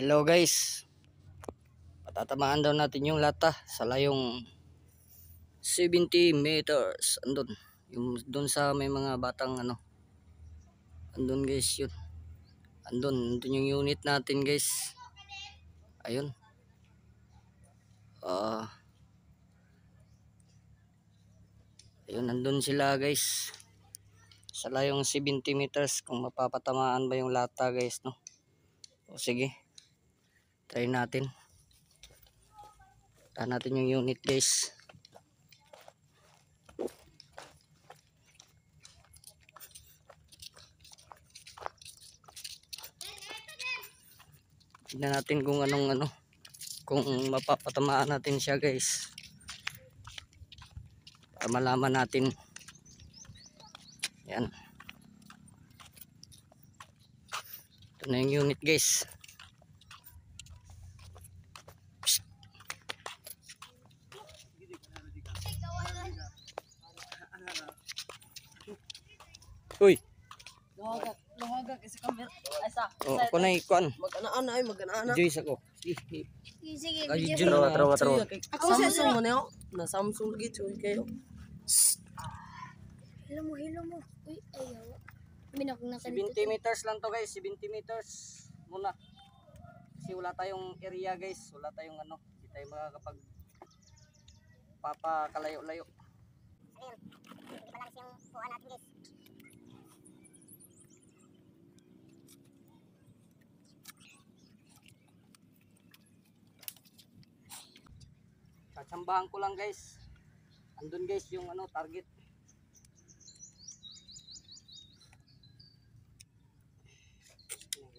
Hello guys, patatamaan daw natin yung lata sa layong 70 meters. Andun, yung dun sa may mga batang andun guys yun. Andun yung unit natin guys. Ayun. Ayun, andun sila guys. Sa layong 70 meters kung mapapatamaan ba yung lata guys, no? O sige. Try natin. Tahan natin yung unit guys. Tignan natin kung kung mapapatamaan natin siya guys. Para malaman natin. Yan. Ito na yung unit guys. Uy. Lumaga kasi camera. Asa. Oh, ako na ikuan. Mag-ana-ana ay mag-ana-ana. Joyce ako. Sige, Ay, video. Jun na. Ako Samsung mo niyo. Na Samsung lagi choy kayo. Hilo mo. Uy, ayaw. Minak na 70 meters lang to guys, 70 meters muna. Kasi wala tayong area guys, wala tayong hindi tayo makakapag papakalayo-layo. Ayun, i-balance yung kuha natin guys. Tatsambahan ko lang guys. Andun guys yung target.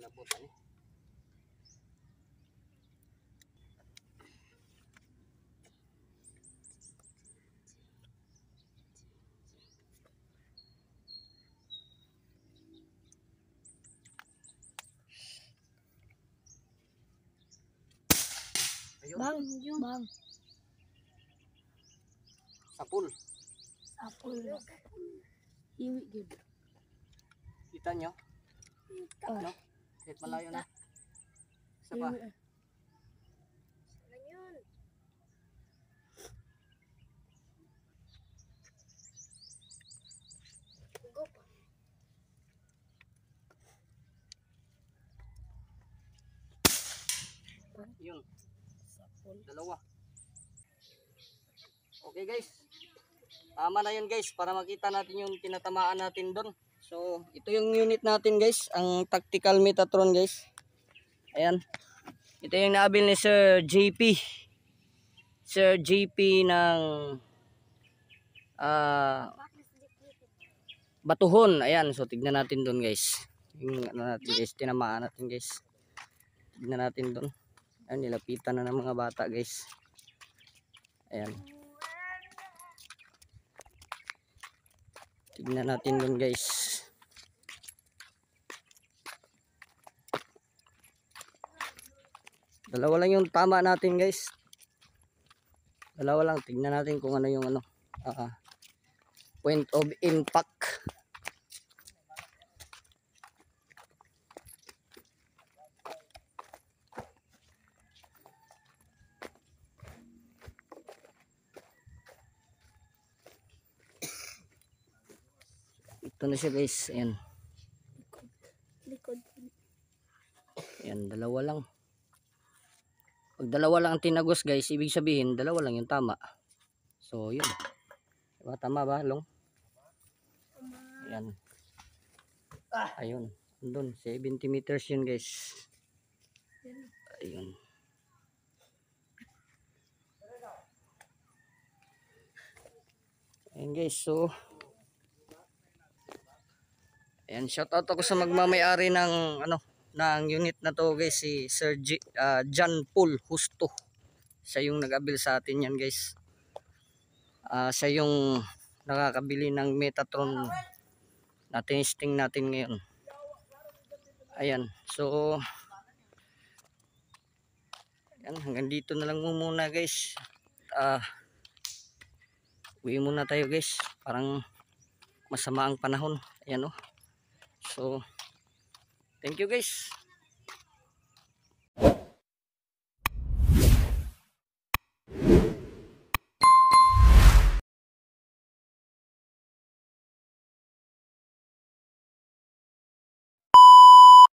Labutan eh. Ayun. Bang. Sapul. Apple. Iwi gid. Kita nyo? No? Kahit malayo na. Isa pa. Yun. Dalawa. Okay guys. Tama na yun guys para makita natin yung tinatamaan natin doon. So ito yung unit natin guys. Ang tactical Metatron guys. Ayan. Ito yung naabil ni Sir JP. Sir JP ng Batuhon. Ayan. So tignan natin doon guys. Yung natin guys. Tinamaan natin guys. Tignan natin doon. Ayan, nilapitan na ng mga bata guys. Ayan. Tignan natin dun guys. Dalawa lang yung tama natin guys. Dalawa lang. Tignan natin kung ano yung point of impact. Ito na siya guys. Ayan. Likod. Ayan, dalawa lang. Pag dalawa lang ang tinagos guys, ibig sabihin dalawa lang yung tama. So yun. Diba, tama ba Long? Ayan. Ayun. Andun, 70 meters yun guys. Ayun. Ayan guys, so ayan, shout out ako sa magmamay-ari ng ng unit na to guys, si Sir John Paul Husto. Siya yung nag-abil sa atin yan guys. Siya yung nakakabili ng Metatron na testing natin ngayon. Ayan, so ayan, hanggang dito na lang muna guys. Uwi muna tayo guys, parang masama ang panahon. Ayan o. So, thank you guys.